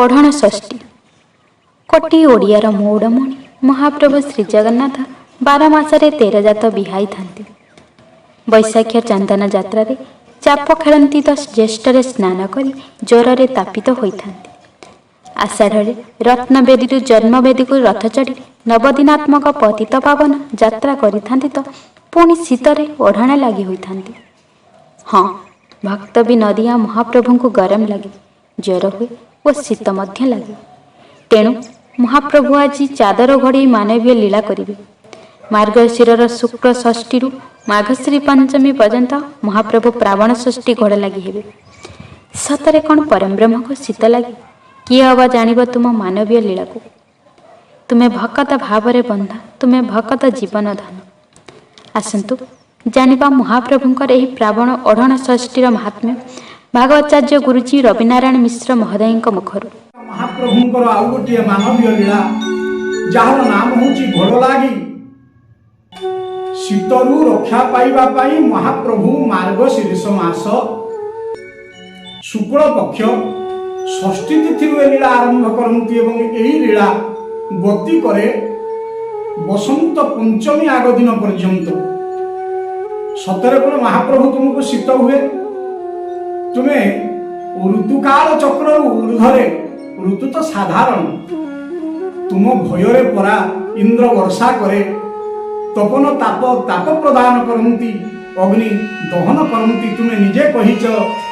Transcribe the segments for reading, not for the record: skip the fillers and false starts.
ओढ़ण षष्ठी कोटी ओडियार मौड़मणि महाप्रभु श्री जगन्नाथ 12 मासरे 13 जात बिहाई थांती। बैशाख चंदन यात्रा रे चाप खेलती तो ज्येष्ठरे स्नान करी ज्वरे तापित होइथांती। आषाढ़ रत्नवेदी जन्मवेदी को रथ चढ़ी नवदिनात्मक पतित पावन यात्रा करिथांती तो पुणी शीतरे ओढ़ण लगी होइथांती। हाँ, भक्त भी नदिया महाप्रभु को गरम लगे, ज्वर हुए और शीत मध्य लगे। तेणु महाप्रभु आज चादर घोड़े मानवीय लीला करिवे। मार्गशीर शुक्ल षष्ठी माघश्री पंचमी पर्यंत महाप्रभु प्रावण षष्ठी घोड़ा लगी हेबे। सतरे कौन परम ब्रह्म को शीत लगे? किए अबा जानिब तुम मानवीय लीला को। तुम्हें भकत भावरे बंधा, तुम्हें भकत जीवन धन। आसंतु जानिबा महाप्रभुंकर एही प्रावण ओढ़ण षष्ठीर महात्म्य भागवताचार्य गुरुजी रविनारायण मिश्र महोदय मुखर। महाप्रभुंकर आउ गोटे मानवीय लीला जार नाम होची घोड़लागी। शीतरु रक्षा पाइबा पाई महाप्रभु मार्गशीर्ष मास शुक्ल पक्ष षष्ठी तिथि लीला आरंभ करती एवं यही लीला गति करे बसंत पंचमी आग दिन पर्यंत। सतरे पर महाप्रभु तुमको शीत हुए, तुम्हें ऋतुकाल चक्र ऊर्धरे ऋतु तो साधारण, तुम भୟରେ परा इंद्र वर्षा करे, तपन ताप ताप प्रदान करती, अग्नि दहन करती। तुम्हें निजे कहिच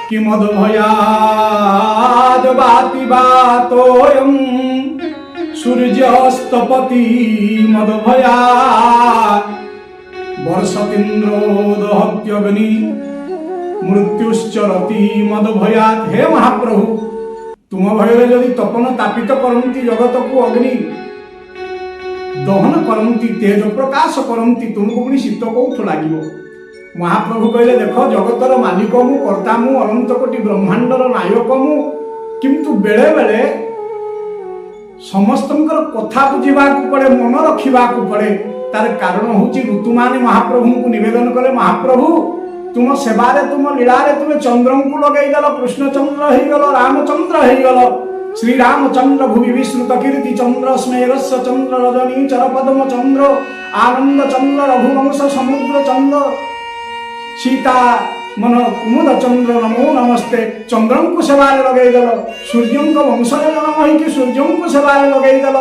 कि मद भयाद बाति बातोयम सूर्यस्तपति मद भयाद वर्षतीन्द्रो दहत्यग्नि मृत्युश्चरति मद भयात। हे महाप्रभु, तुम भୟରେ जदि तपन तापित करती जगत को अग्नि दहन करती तेज प्रकाश करती, तुमको पुणी शीत कौठु लागिबो? महाप्रभु कहले देख, जगतर मालिक मु, कर्ता मु, अनंत कोटि ब्रह्मांडर नायक मु, किंतु बेले बेले समस्तंकर कथा बुझा पड़े, मन रखा पड़े। तार कारण होची ऋतु माने महाप्रभु को निवेदन करे, महाप्रभु तुम सेवारे तुम लीलारे तुम चंद्र को लगई दल, कृष्णचंद्र हो गल, रामचंद्र हो गल। श्री रामचंद्र भुवि विश्रुत कीर्ति चंद्र स्मेरस्य चंद्र रजनी चरपदम चंद्र आनंद चंद्र रघुवंश समुद्र चंद्र सीता मन कुमुद चंद्र नमो नमस्ते। चंद्र को सेवारे लगई दल, सूर्य को वंश जन्म होइकि सूर्य को सेवारे लगई दल,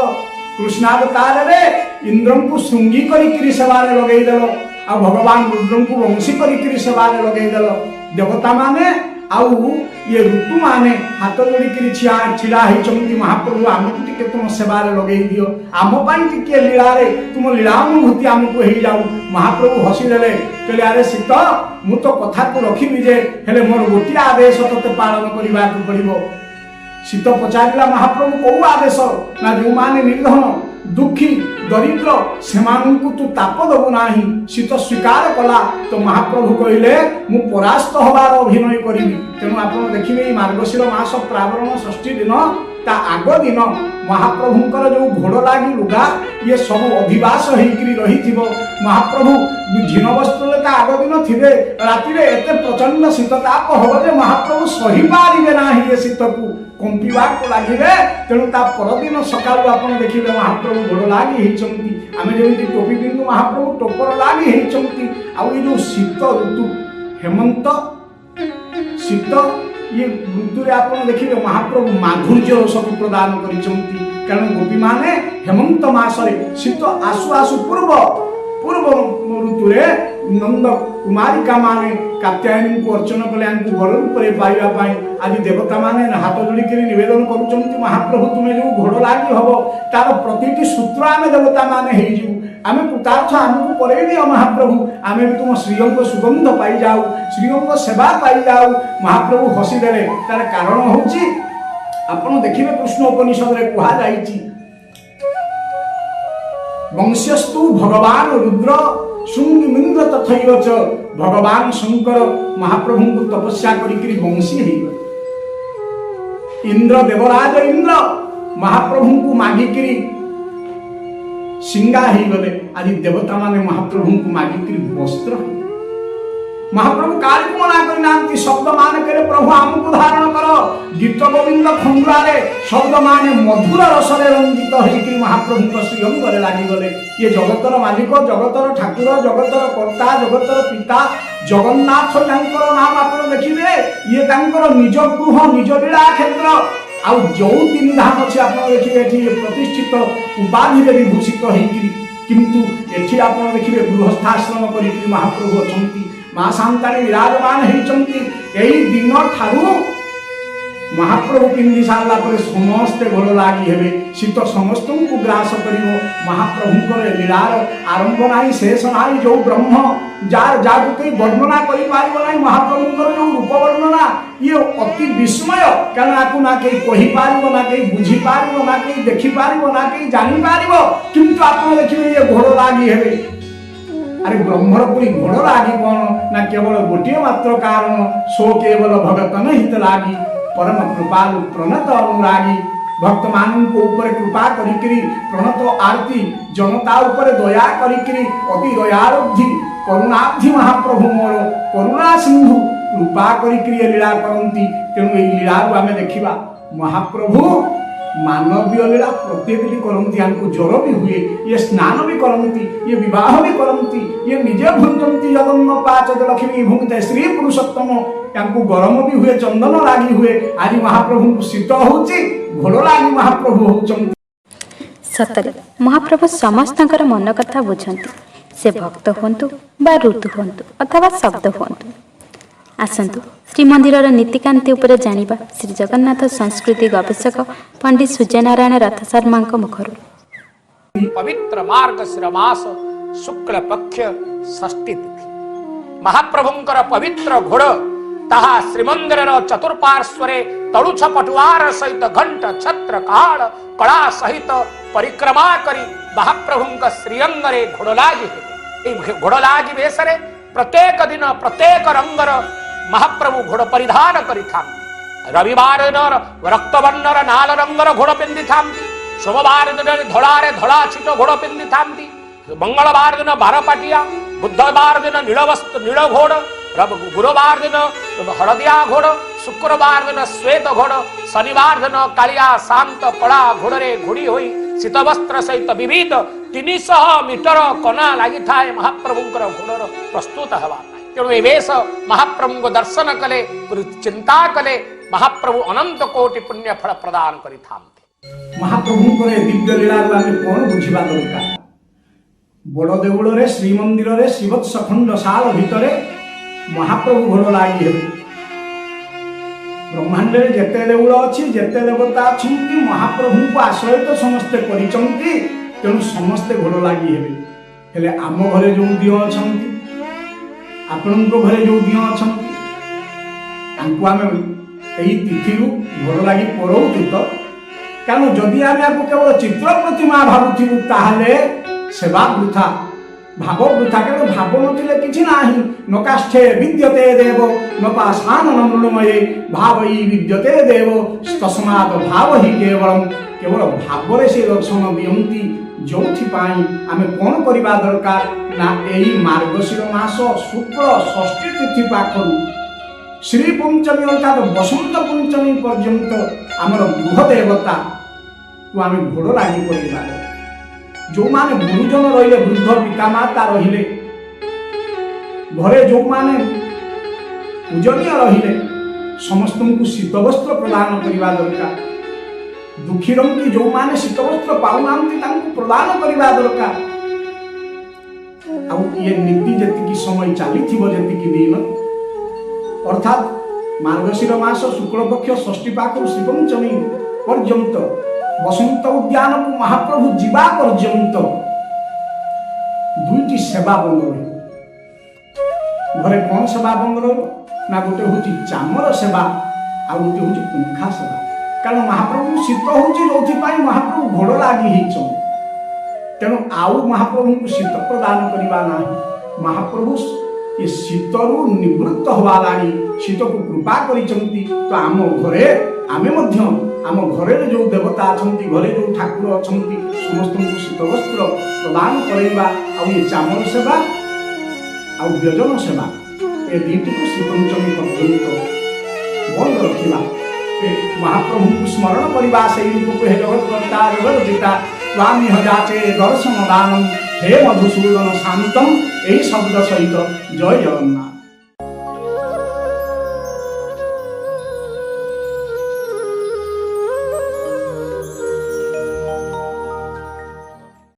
कृष्णावतार रे इंद्र को श्रृंगी करी सेवारे लगई दल, आ भगवान रुद्र को वंशी करी सेवारे लगई दल। देवता माने आउ ये ऋतु माने हाथ जोड़ी छिड़ा होती, महाप्रभु आमको टिके तुम सेवारे लगई दियो, आम पाई टिके लीलारे तुम लीलानुभूति आमको हो जाऊ। महाप्रभु हसीदेले, कहले अरे शीत मु तो कथा को रखिबी जे, हेले मोर गोटे आदेश तते पालन करबा को पड़िबो। शीत पचारिला महाप्रभु को आदेश ना, जो माने निर्धन दुखी दरिद्र सेमानंकु तू ताप दबु नाही। शीत स्वीकार कला तो महाप्रभु कहले मु परास्त हबार अभिनय करिबी। तेणु आपण देखिबे मार्गशीर मास प्रावरण षष्ठी दिन ता आग दिन महाप्रभुंकर जो घोड़ लागी लुगा ये सब अधिवास होइकरी रहिथिबो। महाप्रभु झीन वस्त्र ता आग दिन थिबे, राति रे एते प्रचंड शीत ताप हो जे महाप्रभु सही पारिबे नाही ये शीत को कंपिबा को लागिबे। तेणु ता परदिन सकाळु आपण देखिबे महाप्रभु घोड़ लागी हेचंती, आमे जेमति टोपी पिंधु महाप्रभु टोपर लागी हेचंती। आ ये जो शीत ऋतु हेमंत शीत ये ऋतु रे आपण देखिबे महाप्रभु माधुर्य सब प्रदान करिसंती। कारण गोपी माने हेमंत मासरे शीत आसु आसु पूर्व ऋतु रे नंद कुमारिका माने कात्यायनी को अर्चना कले आंकु घर ऊपर पाइबा पाई आज देवता माने हाथ जोड़ी करी निवेदन करूचंती, महाप्रभु तुमे जो घोड़ लागी हबो तार प्रतिटी सूत्र आमे देवता माने हेइ जिवु, आमे पुतार्थ आमको करे दियो महाप्रभु, आमे भी तुम श्रीअं को सुगंध पाई जाऊ, श्रीअं को सेवा पाई जाऊ। महाप्रभु हसी देले, तार कारण होची आपण देखिबे कृष्ण उपनिषद रे कुहा जाईची, वंश्यस्तु भगवान रुद्र शुंगिमिंद्र तथैव च। भगवान शंकर महाप्रभु को तपस्या करी वंशी हो, इंद्र देवराज इंद्र महाप्रभु को मागिकी सिंगा हो गले। आज देवता माने महाप्रभु को मागिकी वस्त्र, महाप्रभु काल को मना करना शब्द मान करे प्रभु आमको धारण कर गीत गोविंद खंडुआरे शब्द माने मधुर रसरे रंजित होकर महाप्रभु श्रीअंगरे लगिगले। ये जगतर मालिक जगतर ठाकुर जगतर कर्ता जगतर पिता जगन्नाथ नाम आप देखिए ये निज गृह निज लीला क्षेत्र आउ जो तीन धाम अच्छे आप देखिए प्रतिष्ठित उपाधि विभूषित होकर किंतु एठी आप देखिए गृहस्थाश्रम कर महाप्रभु अच्छा माँ शांताणी विराजमान होती यही दिन ठारू महाप्रभु पिंधि सारा पर समस्ते भल लगी हे शीत समस्त को ग्रास कर महाप्रभुंर लीलार आरंभ ना शेष ना जो ब्रह्म जहाँ कहीं वर्णना कर महाप्रभुंर जो रूप वर्णना ये अति विस्मय कारण ना कहीं कहीपर ना कहीं बुझीपार ना कहीं देखिपार ना कहीं जापर किंतु आप देखिए ये घोड़ लगी हे अरे ब्रह्मर पुणी घोड़ लगी कौन ना केवल गोटे मात्र कारण सो केवल भगतन हित लगी परम कृपालु प्रणत अनुरागी भक्त मान ऊपर कृपा करी प्रणत आरती जनता ऊपर दया करी अति दयालुद्धि करुणाब्धि महाप्रभु मोर करुणा सिंधु कृपा करी लीला करती तेणु ये लीला आम देखा महाप्रभु मानवीय लीला प्रत्येक करती हमको ज्वर भी हुए ये स्नान भी करती ये विवाह भी करती ये निजे भुंजती जगन्म पाचद लक्ष्मी भुंगते श्री पुरुषोत्तम हमको गरम भी हुए चंदन लगी हुए आज महाप्रभु को शीत होची घोड़ लगी महाप्रभु होचंती। सतरे महाप्रभु समस्तଙ୍କର मन कथा बुझंती से भक्त हुंतु बा ऋतु हुंतु अथवा शब्द हुंतु। आसंतु श्रीमंदिर नीतिकांति उपरे जानिबा श्री जगन्नाथ संस्कृति गवेषक पंडित सूर्यनारायण रथ शर्मा मुखर। पवित्र मार्गशीर मास शुक्ल पक्ष षष्ठी तिथि महाप्रभुंकर पवित्र घोड़ ताहा श्रीमंदिर चतुर्पार्श्वरे तड़ुछ पटुआर सहित घंट छत्र काल कला सहित परिक्रमा करी महाप्रभुंक श्रीअंगरे घोड़ लागी घोड़ लागी बेसरे प्रत्येक दिन प्रत्येक रंगर महाप्रभु घोड़ परिधान करि रविवार दिन रक्तवर्णर नाल रंगर घोड़ पिंधि सोमवार दिन धड़ारे धड़ा छिट घोड़ पिंधि मंगलवार दिन बारपाटिया बुधवार दिन नीलवस्त्र नील घोड़ गुरुवार दिन हलदिया घोड़ शुक्रवार दिन श्वेत घोड़ शनिवार दिन कालिया शांत कला घोड़े घोड़ी हुई शीतवस्त्र सहित विविध 300 मीटर कना लगी था महाप्रभुंकर घोड़र प्रस्तुत हवा तेणु ए वेश महाप्रभु को दर्शन कले चिंता कले महाप्रभु अनंत कोटि पुण्य फल प्रदान करि थांते। महाप्रभुंकर दिव्य लीला कौन बुझा दरकार बड़ देउल श्रीमंदिर श्रीवत्स खंड साल भितर महाप्रभु घोड़ लगी हे ब्रह्मांड जेते देउल अच्छी जेते देवता अच्छा महाप्रभु को आश्रय तो समस्ते करिसंती तेणु समस्ते घोड़ लगी हे आम घरे जो दिय अच्छा आपण घरे जो दिय अच्छा आम तिथि घोड़ लगी पड़ौचु तो कारण जदि आम केवल चित्र प्रतिमा भावुथु ताहले सेवा वृथा भाव वृथा कारण भाव नथिले किछि नाही न काष्ठे विद्यते देव न पाषाण न मृण्मये भाव ही विद्यते देव तस्मात् भाव ही केवल भाव से दर्शन दियंती जोथिपाई आमे कोन करिबा दरकार ना एही मार्गशीर मास शुक्ल षष्ठी तिथि पाखरु श्री पंचमी अर्थात बसंत पंचमी पर्यंत आमर गृह देवता को आमे घोड़ लागि करिबा जो माने गुरुजन रहिले वृद्ध पितामाता रहिले घरे जो माने पूजनीय रहिले समस्त को शीत वस्त्र प्रदान करने दरकार दुखी रंगी जो माने शीत वस्त्र पाऊना प्रदान करने दरकार ये नीति जी समय चली जी दिन अर्थात मार्गशीर मास शुक्ल पक्ष षष्ठी पाखर श्रीपंचमी पर्यंत बसंत उद्यान को महाप्रभु जीवा पर्यंत दुईटी सेवा बंद रही घरे कौन सेवा बंद ना गोटे हूँ चामर सेवा आ गोटे हूँ पंखा सेवा कारण महाप्रभु शीत हूँ जो महाप्रभु घोड़ लगी तेणु आउ महाप्रभु को शीत प्रदान करवा ना महाप्रभु ये शीतरु निवृत्त हवा लगी शीत को कृपा करिसंती तो आम घरे आमे मध्य आम घरे जो देवता अच्छा घरे जो ठाकुर अच्छा समस्त को शीत वस्त्र प्रदान करवा ये चामर सेवा आ व्यजन सेवा ए दीटी को श्रीपंचमी पर्यंत बंद रखा महाप्रभु को स्मरण करवा से रूप हे जगत कर्ता जगत जीता स्वामी हजाचे दर्शन दानम हे मधुसूदन शांतम यही शब्द सहित जय जगन्नाथ।